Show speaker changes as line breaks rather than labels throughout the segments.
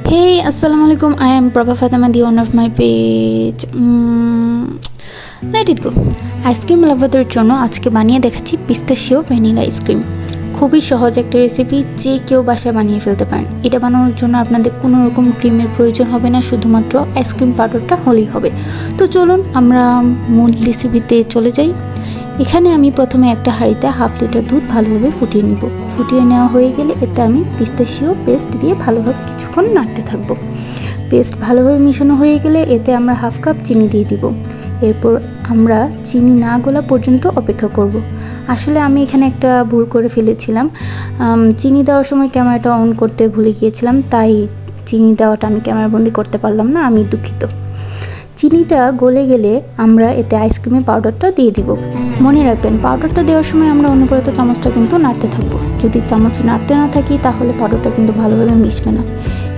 Hey, Assalamualaikum. I am Prabha Fatima, the owner of my page. Let it go. Ice cream লাভারদের জন্য আজকে বানিয়ে দেখাচ্ছি পিস্তাশিও ভ্যানিলা আইসক্রিম। খুবই সহজ একটা রেসিপি, যে কেউ বাসায় বানিয়ে ফেলতে পারেন। এটা বানানোর জন্য আপনাদের কোনো রকম ক্রিমের প্রয়োজন হবে না, শুধুমাত্র আইসক্রিম পাউডারটা হলেই হবে। তো চলুন আমরা মূল রেসিপিতে চলে যাই। এখানে আমি প্রথমে একটা হাঁড়িতে হাফ লিটার দুধ ভালোভাবে ফুটিয়ে নিব। ফুটিয়ে নেওয়া হয়ে গেলে এতে আমি পিস্তাশিও পেস্ট দিয়ে ভালোভাবে কিছুক্ষণ নাড়তে থাকবো। পেস্ট ভালোভাবে মিশানো হয়ে গেলে এতে আমরা হাফ কাপ চিনি দিয়ে দিব। এরপর আমরা চিনি না গলা পর্যন্ত অপেক্ষা করব। আসলে আমি এখানে একটা ভুল করে ফেলেছিলাম, চিনি দেওয়ার সময় ক্যামেরাটা অন করতে ভুলে গিয়েছিলাম, তাই চিনি দেওয়াটা আমি ক্যামেরাবন্দি করতে পারলাম না, আমি দুঃখিত। চিনিটা গলে গেলে আমরা এতে আইসক্রিমের পাউডারটা দিয়ে দিব। মনে রাখবেন, পাউডারটা দেওয়ার সময় আমরা অনবরত চামচটা কিন্তু নাড়তে থাকবো। যদি চামচ নাড়তে না থাকি তাহলে পাউডারটা কিন্তু ভালোভাবে মিশবে না।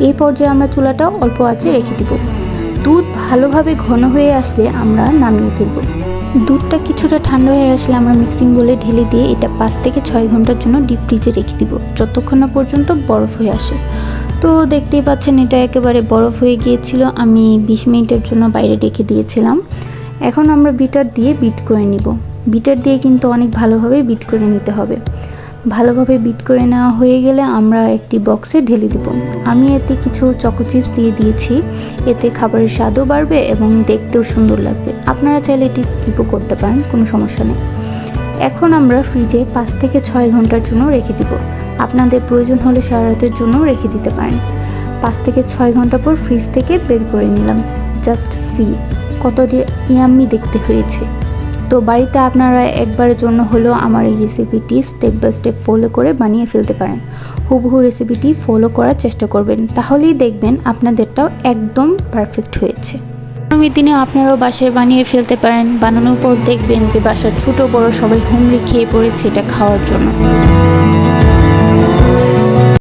এই পর্যায়ে আমরা চুলাটা অল্প আঁচে রেখে দিব। দুধ ভালোভাবে ঘন হয়ে আসলে আমরা নামিয়ে ফেলব। দুধটা কিছুটা ঠান্ডা হয়ে আসলে আমরা মিক্সিং বলে ঢেলে দিয়ে এটা 5 থেকে 6 ঘন্টার জন্য ডিপ ফ্রিজে রেখে দিব, যতক্ষণ না পর্যন্ত বরফ হয়ে আসে। তো দেখতেই পাচ্ছেন এটা একেবারে বরফ হয়ে গিয়েছিল। আমি 20 মিনিটের জন্য বাইরে রেখে দিয়েছিলাম। এখন আমরা বিটার দিয়ে বিট করে নিব। বিটার দিয়ে কিন্তু অনেক ভালোভাবে বিট করে নিতে হবে। ভালোভাবে বিট করে নেওয়া হয়ে গেলে আমরা একটি বক্সে ঢেলে দিব। আমি এতে কিছু চকো চিপস দিয়ে দিয়েছি, এতে খাবারের স্বাদও বাড়বে এবং দেখতেও সুন্দর লাগবে। আপনারা চাইলে এটি স্কিপও করতে পারেন, কোনো সমস্যা নেই। এখন আমরা ফ্রিজে 5 থেকে 6 ঘন্টার জন্য রেখে দিব। আপনাদের প্রয়োজন হলে সারা রাতের জন্য রেখে দিতে পারেন। 5 থেকে 6 ঘন্টা পর ফ্রিজ থেকে বের করে নিলাম। জাস্ট সি, কতটি ইয়াম্মি দেখতে হয়েছে। তো বাড়িতে আপনারা একবারের জন্য হলেও আমার এই রেসিপিটি স্টেপ বাই স্টেপ ফলো করে বানিয়ে ফেলতে পারেন। হুবহু রেসিপিটি ফলো করার চেষ্টা করবেন, তাহলেই দেখবেন আপনাদেরটাও একদম পারফেক্ট হয়েছে। গরমের দিনে আপনারাও বাসায় বানিয়ে ফেলতে পারেন। বানানোর পর দেখবেন যে বাসার ছোট বড় সবাই হুমড়ি খেয়ে পড়েছে এটা খাওয়ার জন্য।